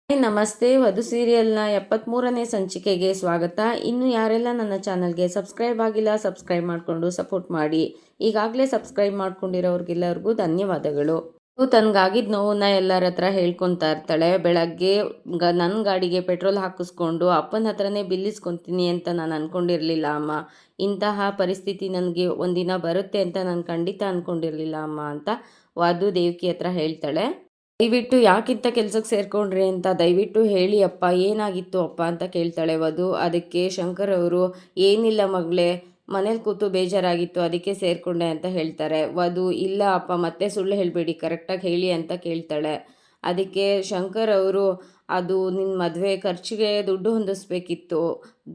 ನಮಸ್ತೆ. ವಧು ಸೀರಿಯಲ್ನ 73ನೇ ಸಂಚಿಕೆಗೆ ಸ್ವಾಗತ. ಇನ್ನು ಯಾರೆಲ್ಲ ನನ್ನ ಚಾನಲ್ಗೆ ಸಬ್ಸ್ಕ್ರೈಬ್ ಆಗಿಲ್ಲ, ಸಬ್ಸ್ಕ್ರೈಬ್ ಮಾಡಿಕೊಂಡು ಸಪೋರ್ಟ್ ಮಾಡಿ. ಈಗಾಗಲೇ ಸಬ್ಸ್ಕ್ರೈಬ್ ಮಾಡ್ಕೊಂಡಿರೋರಿಗೆಲ್ಲರಿಗೂ ಧನ್ಯವಾದಗಳು. ತನಗಾಗಿದ್ದ ನೋವನ್ನ ಎಲ್ಲರ ಹತ್ರ ಹೇಳ್ಕೊತಾ ಇರ್ತಾಳೆ. ಬೆಳಗ್ಗೆ ನನ್ನ ಗಾಡಿಗೆ ಪೆಟ್ರೋಲ್ ಹಾಕಿಸ್ಕೊಂಡು ಅಪ್ಪನ ಹತ್ರನೇ ಬಿಲ್ಲಿಸ್ಕೊತೀನಿ ಅಂತ ನಾನು ಅಂದ್ಕೊಂಡಿರಲಿಲ್ಲ ಅಮ್ಮ. ಇಂತಹ ಪರಿಸ್ಥಿತಿ ನನಗೆ ಒಂದಿನ ಬರುತ್ತೆ ಅಂತ ನಾನು ಖಂಡಿತ ಅಂದ್ಕೊಂಡಿರಲಿಲ್ಲ ಅಮ್ಮ ಅಂತ ವಧು ದೇವಕಿ ಹತ್ರ ಹೇಳ್ತಾಳೆ. ದಯವಿಟ್ಟು ಯಾಕಿಂತ ಕೆಲ್ಸಕ್ಕೆ ಸೇರ್ಕೊಂಡ್ರಿ ಅಂತ ದಯವಿಟ್ಟು ಹೇಳಿ ಅಪ್ಪ, ಏನಾಗಿತ್ತು ಅಪ್ಪ ಅಂತ ಕೇಳ್ತಾಳೆ ವಧು. ಅದಕ್ಕೆ ಶಂಕರ್ ಅವರು, ಏನಿಲ್ಲ ಮಗಳೇ, ಮನೇಲಿ ಕೂತು ಬೇಜಾರಾಗಿತ್ತು, ಅದಕ್ಕೆ ಸೇರ್ಕೊಂಡೆ ಅಂತ ಹೇಳ್ತಾರೆ. ವಧು, ಇಲ್ಲ ಅಪ್ಪ, ಮತ್ತೆ ಸುಳ್ಳು ಹೇಳಬೇಡಿ, ಕರೆಕ್ಟಾಗಿ ಹೇಳಿ ಅಂತ ಕೇಳ್ತಾಳೆ. ಅದಕ್ಕೆ ಶಂಕರ್ ಅವರು, ಅದು ನಿನ್ನ ಮದುವೆ ಖರ್ಚಿಗೆ ದುಡ್ಡು ಹೊಂದಿಸ್ಬೇಕಿತ್ತು,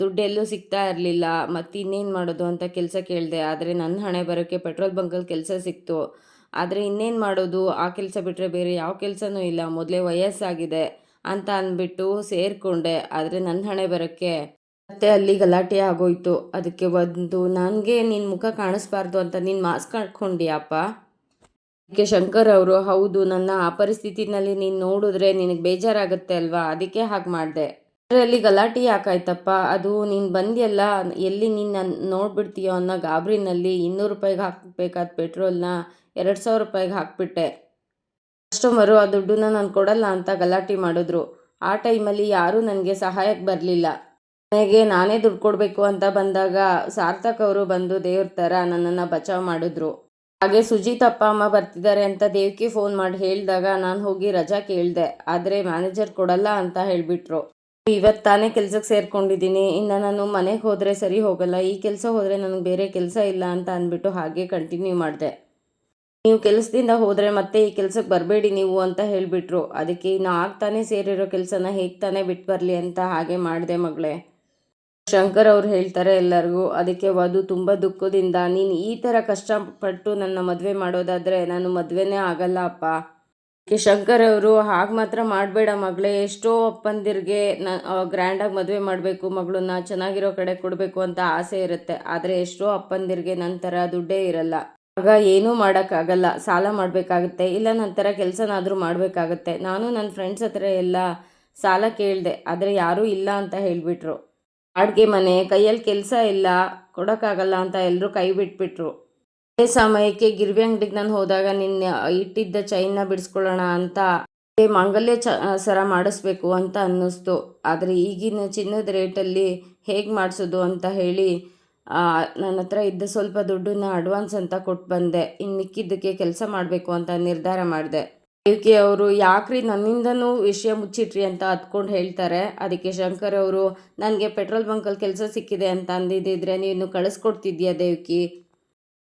ದುಡ್ಡೆಲ್ಲೂ ಸಿಗ್ತಾ ಇರಲಿಲ್ಲ, ಮತ್ತು ಇನ್ನೇನು ಮಾಡೋದು ಅಂತ ಕೆಲಸ ಕೇಳಿದೆ. ಆದರೆ ನನ್ನ ಹಣೆ ಬರೋಕ್ಕೆ ಪೆಟ್ರೋಲ್ ಬಂಕಲ್ಲಿ ಕೆಲಸ ಸಿಕ್ತು. ಆದರೆ ಇನ್ನೇನು ಮಾಡೋದು, ಆ ಕೆಲಸ ಬಿಟ್ಟರೆ ಬೇರೆ ಯಾವ ಕೆಲಸನೂ ಇಲ್ಲ, ಮೊದಲೇ ವಯಸ್ಸಾಗಿದೆ ಅಂತ ಅಂದ್ಬಿಟ್ಟು ಸೇರಿಕೊಂಡೆ. ಆದರೆ ನನ್ನ ಹಣೆ ಬರೋಕ್ಕೆ ಮತ್ತೆ ಅಲ್ಲಿ ಗಲಾಟೆ ಆಗೋಯ್ತು. ಅದಕ್ಕೆ ಒಂದು ನನಗೆ ನಿನ್ನ ಮುಖ ಕಾಣಿಸ್ಬಾರ್ದು ಅಂತ ನೀನು ಮಾಸ್ಕ್ ಹಾಕ್ಕೊಂಡಿಯಪ್ಪ. ಅದಕ್ಕೆ ಶಂಕರ್ ಅವರು, ಹೌದು, ನನ್ನ ಆ ಪರಿಸ್ಥಿತಿನಲ್ಲಿ ನೀನು ನೋಡಿದ್ರೆ ನಿನಗೆ ಬೇಜಾರಾಗುತ್ತೆ ಅಲ್ವಾ, ಅದಕ್ಕೆ ಹಾಗೆ ಮಾಡಿದೆ. ಅದರಲ್ಲಿ ಗಲಾಟೆ ಯಾಕಾಯ್ತಪ್ಪ, ಅದು ನೀನು ಬಂದಿಯಲ್ಲ, ಎಲ್ಲಿ ನೀನು ನೋಡ್ಬಿಡ್ತೀಯೋ ಅನ್ನೋ ಗಾಬರಿನಲ್ಲಿ 200 ರೂಪಾಯಿಗೆ ಹಾಕಬೇಕಾದ ಪೆಟ್ರೋಲ್ನ 2000 ರೂಪಾಯಿಗೆ ಹಾಕ್ಬಿಟ್ಟೆ. ಕಸ್ಟಮರು ಆ ದುಡ್ಡನ್ನ ನಾನು ಕೊಡಲ್ಲ ಅಂತ ಗಲಾಟೆ ಮಾಡಿದ್ರು. ಆ ಟೈಮಲ್ಲಿ ಯಾರೂ ನನಗೆ ಸಹಾಯಕ್ಕೆ ಬರಲಿಲ್ಲ. ನನಗೆ ನಾನೇ ದುಡ್ಡು ಕೊಡಬೇಕು ಅಂತ ಬಂದಾಗ ಸಾರ್ಥಕ್ ಅವರು ಬಂದು ದೇವ್ರ ಥರ ನನ್ನನ್ನು ಬಚಾವ್ ಮಾಡಿದ್ರು. ಹಾಗೆ ಸುಜಿತ್ ಅಪ್ಪ ಅಮ್ಮ ಬರ್ತಿದ್ದಾರೆ ಅಂತ ದೇವ್ಕಿ ಫೋನ್ ಮಾಡಿ ಹೇಳಿದಾಗ ನಾನು ಹೋಗಿ ರಜಾ ಕೇಳಿದೆ. ಆದರೆ ಮ್ಯಾನೇಜರ್ ಕೊಡಲ್ಲ ಅಂತ ಹೇಳಿಬಿಟ್ರು. ಇವತ್ತು ತಾನೇ ಕೆಲ್ಸಕ್ಕೆ ಸೇರ್ಕೊಂಡಿದ್ದೀನಿ, ಇನ್ನು ನಾನು ಮನೆಗೆ ಹೋದರೆ ಸರಿ ಹೋಗಲ್ಲ, ಈ ಕೆಲಸ ಹೋದರೆ ನನಗೆ ಬೇರೆ ಕೆಲಸ ಇಲ್ಲ ಅಂತ ಅಂದ್ಬಿಟ್ಟು ಹಾಗೆ ಕಂಟಿನ್ಯೂ ಮಾಡಿದೆ. ನೀವು ಕೆಲಸದಿಂದ ಹೋದರೆ ಮತ್ತೆ ಈ ಕೆಲಸಕ್ಕೆ ಬರಬೇಡಿ ನೀವು ಅಂತ ಹೇಳಿಬಿಟ್ರು. ಅದಕ್ಕೆ ಇನ್ನು ಆಗ್ತಾನೆ ಸೇರಿರೋ ಕೆಲಸನ ಹೇಗೆ ತಾನೇ ಬಿಟ್ಟು ಬರಲಿ ಅಂತ ಹಾಗೆ ಮಾಡಿದೆ ಮಗಳೇ. ಶಂಕರ್ ಅವ್ರು ಹೇಳ್ತಾರೆ ಎಲ್ಲರಿಗೂ. ಅದಕ್ಕೆ ವಧು ತುಂಬ ದುಃಖದಿಂದ, ನೀನು ಈ ಥರ ಕಷ್ಟಪಟ್ಟು ನನ್ನ ಮದುವೆ ಮಾಡೋದಾದರೆ ನಾನು ಮದುವೆನೇ ಆಗಲ್ಲ ಅಪ್ಪ. ಅದಕ್ಕೆ ಶಂಕರ್ ಅವರು, ಹಾಗೆ ಮಾತ್ರ ಮಾಡಬೇಡ ಮಗಳೇ, ಎಷ್ಟೋ ಅಪ್ಪಂದಿರಿಗೆ ಗ್ರ್ಯಾಂಡಾಗಿ ಮದುವೆ ಮಾಡಬೇಕು, ಮಗಳನ್ನ ಚೆನ್ನಾಗಿರೋ ಕಡೆ ಕೊಡಬೇಕು ಅಂತ ಆಸೆ ಇರುತ್ತೆ. ಆದರೆ ಎಷ್ಟೋ ಅಪ್ಪಂದಿರಿಗೆ ನಂತರ ದುಡ್ಡೇ ಇರಲ್ಲ. ಆಗ ಏನೂ ಮಾಡೋಕ್ಕಾಗಲ್ಲ, ಸಾಲ ಮಾಡಬೇಕಾಗುತ್ತೆ, ಇಲ್ಲ ನಂತರ ಕೆಲಸನಾದರೂ ಮಾಡಬೇಕಾಗತ್ತೆ. ನಾನು ನನ್ನ ಫ್ರೆಂಡ್ಸ್ ಹತ್ರ ಎಲ್ಲ ಸಾಲ ಕೇಳಿದೆ, ಆದರೆ ಯಾರೂ ಇಲ್ಲ ಅಂತ ಹೇಳಿಬಿಟ್ರು. ಬಾಡಿಗೆ ಮನೆ, ಕೈಯಲ್ಲಿ ಕೆಲಸ ಇಲ್ಲ, ಕೊಡೋಕ್ಕಾಗಲ್ಲ ಅಂತ ಎಲ್ಲರೂ ಕೈ ಬಿಟ್ಬಿಟ್ರು. ಅದೇ ಸಮಯಕ್ಕೆ ಗಿರ್ವಿ ಅಂಗಡಿಗೆ ನಾನು ಹೋದಾಗ ನಿನ್ನೆ ಇಟ್ಟಿದ್ದ ಚೈನ್ನ ಬಿಡಿಸ್ಕೊಳ್ಳೋಣ ಅಂತ ಮಾಂಗಲ್ಯ ಸರ ಮಾಡಿಸ್ಬೇಕು ಅಂತ ಅನ್ನಿಸ್ತು. ಆದರೆ ಈಗಿನ ಚಿನ್ನದ ರೇಟಲ್ಲಿ ಹೇಗೆ ಮಾಡಿಸೋದು ಅಂತ ಹೇಳಿ ನನ್ನ ಹತ್ರ ಇದ್ದ ಸ್ವಲ್ಪ ದುಡ್ಡನ್ನ ಅಡ್ವಾನ್ಸ್ ಅಂತ ಕೊಟ್ಟು ಬಂದೆ. ಇನ್ನು ಮಿಕ್ಕಿದ್ದಕ್ಕೆ ಕೆಲಸ ಮಾಡಬೇಕು ಅಂತ ನಿರ್ಧಾರ ಮಾಡಿದೆ. ದೇವಕಿ ಅವರು, ಯಾಕ್ರಿ ನನ್ನಿಂದನೂ ವಿಷಯ ಮುಚ್ಚಿಟ್ರಿ ಅಂತ ಹತ್ಕೊಂಡು ಹೇಳ್ತಾರೆ. ಅದಕ್ಕೆ ಶಂಕರ್ ಅವರು, ನನಗೆ ಪೆಟ್ರೋಲ್ ಬಂಕಲ್ಲಿ ಕೆಲಸ ಸಿಕ್ಕಿದೆ ಅಂತ ಅಂದಿದ್ದಿದ್ರೆ ನೀನು ಕಳಿಸ್ಕೊಡ್ತಿದ್ಯಾ ದೇವಕಿ?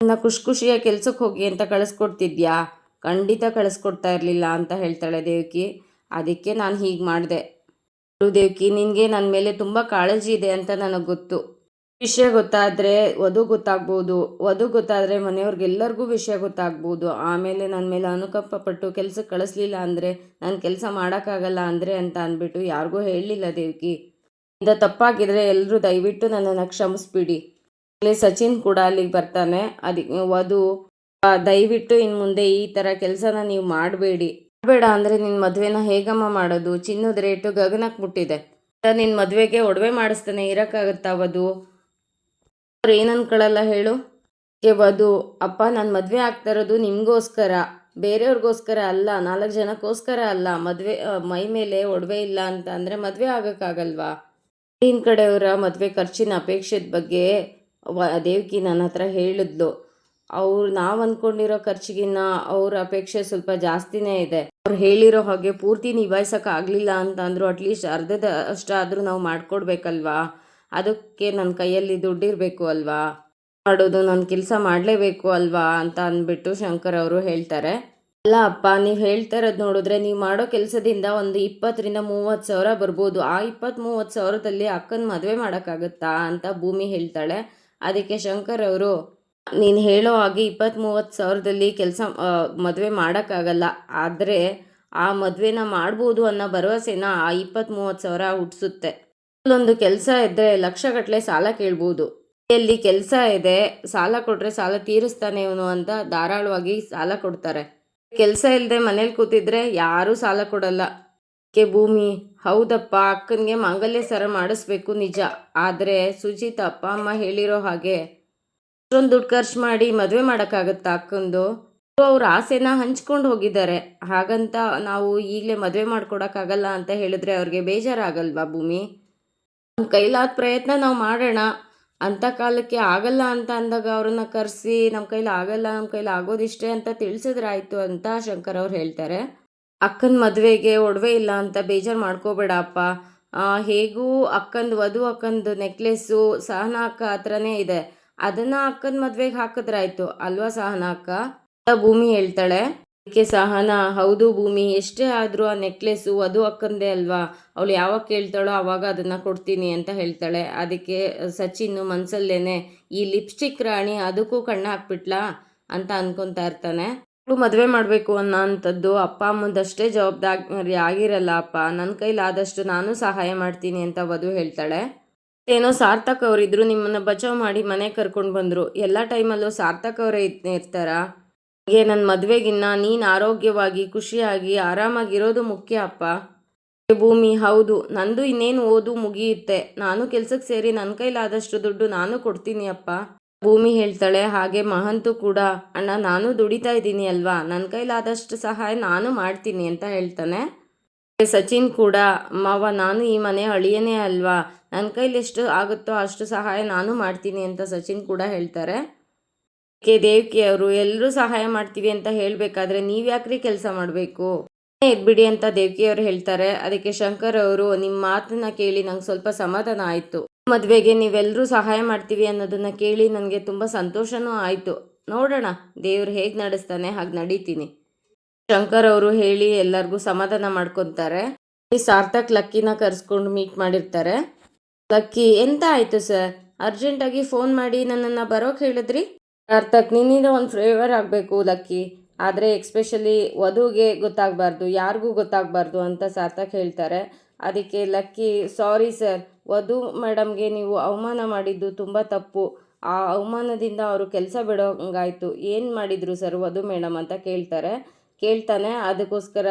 ನನ್ನ ಖುಷಿಯ ಕೆಲಸಕ್ಕೆ ಹೋಗಿ ಅಂತ ಕಳಿಸ್ಕೊಡ್ತಿದ್ಯಾ? ಖಂಡಿತ ಕಳಿಸ್ಕೊಡ್ತಾ ಇರಲಿಲ್ಲ ಅಂತ ಹೇಳ್ತಾಳೆ ದೇವಕಿ. ಅದಕ್ಕೆ ನಾನು ಹೀಗೆ ಮಾಡಿದೆ. ದೇವಕಿ, ನಿನಗೆ ನನ್ನ ಮೇಲೆ ತುಂಬ ಕಾಳಜಿ ಇದೆ ಅಂತ ನನಗೆ ಗೊತ್ತು. ವಿಷಯ ಗೊತ್ತಾದರೆ ವಧು ಗೊತ್ತಾದರೆ ಮನೆಯವ್ರಿಗೆಲ್ಲರಿಗೂ ವಿಷಯ ಗೊತ್ತಾಗ್ಬೋದು. ಆಮೇಲೆ ನನ್ನ ಮೇಲೆ ಅನುಕಂಪ ಪಟ್ಟು ಕೆಲಸಕ್ಕೆ ಕಳಿಸ್ಲಿಲ್ಲ ಅಂದರೆ, ನಾನು ಕೆಲಸ ಮಾಡೋಕ್ಕಾಗಲ್ಲ ಅಂದರೆ ಅಂತ ಅಂದ್ಬಿಟ್ಟು ಯಾರಿಗೂ ಹೇಳಲಿಲ್ಲ ದೇವಕಿ. ಇಂದ ತಪ್ಪಾಗಿದ್ರೆ ಎಲ್ಲರೂ ದಯವಿಟ್ಟು ನನ್ನನ್ನು ಕ್ಷಮಿಸ್ಬಿಡಿ. ಅಲ್ಲಿ ಸಚಿನ್ ಕೂಡ ಅಲ್ಲಿಗೆ ಬರ್ತಾನೆ. ಅದಕ್ಕೆ ವಧು, ದಯವಿಟ್ಟು ಇನ್ನು ಮುಂದೆ ಈ ಥರ ಕೆಲಸನ ನೀವು ಮಾಡಬೇಡಿ. ಮಾಡಬೇಡ ಅಂದರೆ ನಿನ್ನ ಮದುವೆನ ಹೇಗಮ್ಮ ಮಾಡೋದು? ಚಿನ್ನದ ರೇಟು ಗಗನಕ್ಕೆ ಮುಟ್ಟಿದೆ. ನಿನ್ನ ಮದುವೆಗೆ ಒಡವೆ ಮಾಡಿಸ್ತಾನೆ, ಇರೋಕ್ಕಾಗತ್ತಾ ವಧು? ಅವ್ರು ಏನು ಅನ್ಕೊಳ್ಳಲ್ಲ ಹೇಳು? ವಧು, ಅಪ್ಪ, ನಾನು ಮದುವೆ ಆಗ್ತಾ ಇರೋದು ನಿಮಗೋಸ್ಕರ, ಬೇರೆಯವ್ರಿಗೋಸ್ಕರ ಅಲ್ಲ, 4 ಜನಕ್ಕೋಸ್ಕರ ಅಲ್ಲ. ಮದುವೆ ಮೈ ಮೇಲೆ ಒಡವೆ ಇಲ್ಲ ಅಂತ ಅಂದರೆ ಮದುವೆ ಆಗೋಕ್ಕಾಗಲ್ವಾ? ಹಿಂದಿನ ಕಡೆಯವರ ಮದುವೆ ಖರ್ಚಿನ ಅಪೇಕ್ಷೆದ ಬಗ್ಗೆ ದೇವಕಿ ನನ್ನ ಹತ್ರ ಹೇಳಿದ್ಲು. ನಾವು ಅಂದ್ಕೊಂಡಿರೋ ಖರ್ಚಿಗಿನ್ನ ಅವ್ರ ಅಪೇಕ್ಷೆ ಸ್ವಲ್ಪ ಜಾಸ್ತಿನೇ ಇದೆ. ಅವ್ರು ಹೇಳಿರೋ ಹಾಗೆ ಪೂರ್ತಿ ನಿಭಾಯಿಸೋಕ್ಕಾಗಲಿಲ್ಲ ಅಂತ ಅಂದರು, ಅಟ್ಲೀಸ್ಟ್ ಅರ್ಧದ ಅಷ್ಟಾದರೂ ನಾವು ಮಾಡಿಕೊಡ್ಬೇಕಲ್ವಾ? ಅದಕ್ಕೆ ನನ್ನ ಕೈಯಲ್ಲಿ ದುಡ್ಡಿರಬೇಕು ಅಲ್ವಾ? ಮಾಡೋದು, ನಾನು ಕೆಲಸ ಮಾಡಲೇಬೇಕು ಅಲ್ವಾ ಅಂತ ಅಂದ್ಬಿಟ್ಟು ಶಂಕರ್ ಅವರು ಹೇಳ್ತಾರೆ. ಅಲ್ಲ ಅಪ್ಪ, ನೀವು ಹೇಳ್ತಾ ಇರೋದು ನೋಡಿದ್ರೆ ನೀವು ಮಾಡೋ ಕೆಲಸದಿಂದ ಒಂದು 20ರಿಂದ 30 ಸಾವಿರ ಬರ್ಬೋದು. ಆ 20-30 ಸಾವಿರದಲ್ಲಿ ಅಕ್ಕನ ಮದುವೆ ಮಾಡೋಕ್ಕಾಗತ್ತಾ ಅಂತ ಭೂಮಿ ಹೇಳ್ತಾಳೆ. ಅದಕ್ಕೆ ಶಂಕರ್ ಅವರು, ನೀನು ಹೇಳೋ ಹಾಗೆ 20-30 ಸಾವಿರದಲ್ಲಿ ಮದುವೆ ಮಾಡೋಕ್ಕಾಗಲ್ಲ, ಆದರೆ ಆ ಮದುವೆನ ಮಾಡ್ಬೋದು ಅನ್ನೋ ಭರವಸೆನ ಆ 20-30 ಸಾವಿರ ಹುಟ್ಟಿಸುತ್ತೆ. ಒಂದು ಕೆಲಸ ಇದ್ದರೆ ಲಕ್ಷಗಟ್ಟಲೆ ಸಾಲ ಕೇಳ್ಬೋದು. ಎಲ್ಲಿ ಕೆಲಸ ಇದೆ, ಸಾಲ ಕೊಟ್ಟರೆ ಸಾಲ ತೀರಿಸ್ತಾನೆ ಇವನು ಅಂತ ಧಾರಾಳವಾಗಿ ಸಾಲ ಕೊಡ್ತಾರೆ. ಕೆಲಸ ಇಲ್ಲದೆ ಮನೇಲಿ ಕೂತಿದ್ರೆ ಯಾರೂ ಸಾಲ ಕೊಡಲ್ಲ. ಭೂಮಿ, ಹೌದಪ್ಪ, ಅಕ್ಕನಿಗೆ ಮಾಂಗಲ್ಯ ಸರ ಮಾಡಿಸ್ಬೇಕು ನಿಜ. ಆದರೆ ಸುಜಿತ್ ಅಪ್ಪ ಅಮ್ಮ ಹೇಳಿರೋ ಹಾಗೆ ಅಷ್ಟೊಂದು ದುಡ್ಡು ಖರ್ಚು ಮಾಡಿ ಮದುವೆ ಮಾಡೋಕ್ಕಾಗತ್ತಾ ಅಕ್ಕಂದು? ಅವ್ರ ಆಸೆನ ಹಂಚ್ಕೊಂಡು ಹೋಗಿದ್ದಾರೆ. ಹಾಗಂತ ನಾವು ಈಗಲೇ ಮದುವೆ ಮಾಡ್ಕೊಡೋಕ್ಕಾಗಲ್ಲ ಅಂತ ಹೇಳಿದ್ರೆ ಅವ್ರಿಗೆ ಬೇಜಾರಾಗಲ್ವಾ ಭೂಮಿ? ನಮ್ಮ ಕೈಲಾದ ಪ್ರಯತ್ನ ನಾವು ಮಾಡೋಣ ಅಂತ ಕಾಲಕ್ಕೆ ಆಗಲ್ಲ ಅಂತ ಅಂದಾಗ ಅವ್ರನ್ನ ಕರೆಸಿ ನಮ್ಮ ಕೈಲಿ ಆಗಲ್ಲ, ನಮ್ಮ ಕೈಲಿ ಆಗೋದಿಷ್ಟೇ ಅಂತ ತಿಳಿಸಿದ್ರಾಯ್ತು ಅಂತ ಶಂಕರ್ ಅವ್ರು ಹೇಳ್ತಾರೆ. ಅಕ್ಕನ ಮದುವೆಗೆ ಒಡವೆ ಇಲ್ಲ ಅಂತ ಬೇಜಾರು ಮಾಡ್ಕೋಬೇಡ ಅಪ್ಪ. ಹೇಗೂ ಅಕ್ಕಂದು ನೆಕ್ಲೆಸ್ಸು ಸಹನಾ ಅಕ್ಕ ಹತ್ರನೇ ಇದೆ, ಅದನ್ನು ಅಕ್ಕನ ಮದುವೆಗೆ ಹಾಕಿದ್ರಾಯ್ತು ಅಲ್ವಾ ಸಹನಾ ಅಕ್ಕ? ಭೂಮಿ ಹೇಳ್ತಾಳೆ. ಅದಕ್ಕೆ ಸಹನಾ, ಹೌದು ಭೂಮಿ, ಎಷ್ಟೇ ಆದರೂ ಆ ನೆಕ್ಲೆಸ್ಸು ವಧು ಅಕ್ಕಂದೇ ಅಲ್ವಾ, ಅವಳು ಯಾವಾಗ ಕೇಳ್ತಾಳೋ ಆವಾಗ ಅದನ್ನು ಕೊಡ್ತೀನಿ ಅಂತ ಹೇಳ್ತಾಳೆ. ಅದಕ್ಕೆ ಸಚಿನ್ ಮನಸ್ಸಲ್ಲೇನೆ ಈ ಲಿಪ್ಸ್ಟಿಕ್ ರಾಣಿ ಅದಕ್ಕೂ ಕಣ್ಣು ಹಾಕ್ಬಿಟ್ಲಾ ಅಂತ ಅನ್ಕೊತಾ ಇರ್ತಾನೆ. ಮದುವೆ ಮಾಡಬೇಕು ಅನ್ನೋ ಅಂಥದ್ದು ಅಪ್ಪ ಅಮ್ಮಂದಷ್ಟೇ ಜವಾಬ್ದಾರಿ ಆಗಿರಲ್ಲ ಅಪ್ಪ, ನನ್ನ ಕೈಲಾದಷ್ಟು ನಾನು ಸಹಾಯ ಮಾಡ್ತೀನಿ ಅಂತ ವಧು ಹೇಳ್ತಾಳೆ. ಏನೋ ಸಾರ್ಥಕ್ ಅವರಿದ್ರು ನಿಮ್ಮನ್ನು ಬಚಾವ್ ಮಾಡಿ ಮನೆ ಕರ್ಕೊಂಡು ಬಂದರು, ಎಲ್ಲ ಟೈಮಲ್ಲೂ ಸಾರ್ಥಕ್ ಅವರೇ ಇರ್ತಾರಾ? ಹೀಗೆ ನನ್ನ ಮದುವೆಗಿನ್ನ ನೀನು ಆರೋಗ್ಯವಾಗಿ ಖುಷಿಯಾಗಿ ಆರಾಮಾಗಿರೋದು ಮುಖ್ಯ ಅಪ್ಪ. ಭೂಮಿ, ಹೌದು, ನಂದು ಇನ್ನೇನು ಓದು ಮುಗಿಯುತ್ತೆ, ನಾನು ಕೆಲ್ಸಕ್ಕೆ ಸೇರಿ ನನ್ನ ಕೈಲಾದಷ್ಟು ದುಡ್ಡು ನಾನು ಕೊಡ್ತೀನಿ ಅಪ್ಪ. ಭೂಮಿ ಹೇಳ್ತಾಳೆ, ಹಾಗೆ ಮಹಂತು ಕೂಡ, ಅಣ್ಣ ನಾನು ದುಡಿತಾ ಇದ್ದೀನಿ ಅಲ್ವಾ, ನನ್ನ ಕೈಲಾದಷ್ಟು ಸಹಾಯ ನಾನು ಮಾಡ್ತೀನಿ ಅಂತ ಹೇಳ್ತಾನೆ. ಸಚಿನ್ ಕೂಡ, ಮಾವ ನಾನು ಈ ಮನೆ ಅಳಿಯನೇ ಅಲ್ವಾ, ನನ್ನ ಕೈಲಿ ಎಷ್ಟು ಆಗುತ್ತೋ ಅಷ್ಟು ಸಹಾಯ ನಾನು ಮಾಡ್ತೀನಿ ಅಂತ ಸಚಿನ್ ಕೂಡ ಹೇಳ್ತಾರೆ. ದೇವ್ಕಿ ಅವರು ಎಲ್ಲರೂ ಸಹಾಯ ಮಾಡ್ತೀವಿ ಅಂತ ಹೇಳಬೇಕಾದ್ರೆ ನೀವ್ಯಾಕ್ರಿ ಕೆಲಸ ಮಾಡಬೇಕು, ಎದ್ಬಿಡಿ ಅಂತ ದೇವ್ಕಿ ಅವರು ಹೇಳ್ತಾರೆ. ಅದಕ್ಕೆ ಶಂಕರ್ ಅವರು, ನಿಮ್ಮ ಮಾತನ್ನ ಕೇಳಿ ನಂಗೆ ಸ್ವಲ್ಪ ಸಮಾಧಾನ ಆಯಿತು, ಮದುವೆಗೆ ನೀವೆಲ್ಲರೂ ಸಹಾಯ ಮಾಡ್ತೀವಿ ಅನ್ನೋದನ್ನ ಕೇಳಿ ನನಗೆ ತುಂಬ ಸಂತೋಷನೂ ಆಯಿತು, ನೋಡೋಣ ದೇವ್ರು ಹೇಗೆ ನಡೆಸ್ತಾನೆ ಹಾಗೆ ನಡೀತೀನಿ. ಶಂಕರ್ ಅವರು ಹೇಳಿ ಎಲ್ಲರಿಗೂ ಸಮಾಧಾನ ಮಾಡ್ಕೊತಾರೆ. ಸಾರ್ಥಕ್ ಲಕ್ಕಿನ ಕರೆಸ್ಕೊಂಡು ಮೀಟ್ ಮಾಡಿರ್ತಾರೆ. ಲಕ್ಕಿ, ಎಂತ ಆಯಿತು ಸರ್, ಅರ್ಜೆಂಟಾಗಿ ಫೋನ್ ಮಾಡಿ ನನ್ನನ್ನು ಬರೋಕ್ಕೆ ಹೇಳಿದ್ರಿ? ಸಾರ್ಥಕ್, ನಿನ್ನಿಂದ ಒಂದು ಫೇವರ್ ಆಗಬೇಕು ಲಕ್ಕಿ, ಆದರೆ ಎಕ್ಸ್ಪೆಷಲಿ ವಧುಗೆ ಗೊತ್ತಾಗಬಾರ್ದು, ಯಾರಿಗೂ ಗೊತ್ತಾಗಬಾರ್ದು ಅಂತ ಸಾರ್ಥಕ್ ಹೇಳ್ತಾರೆ. ಅದಕ್ಕೆ ಲಕ್ಕಿ, ಸಾರಿ ಸರ್, ವಧು ಮೇಡಮ್ಗೆ ನೀವು ಅವಮಾನ ಮಾಡಿದ್ದು ತುಂಬ ತಪ್ಪು, ಆ ಅವಮಾನದಿಂದ ಅವರು ಕೆಲಸ ಬಿಡೋಂಗಾಯ್ತು, ಏನು ಮಾಡಿದರು ಸರ್ ವಧು ಮೇಡಮ್ ಅಂತ ಕೇಳ್ತಾನೆ. ಅದಕ್ಕೋಸ್ಕರ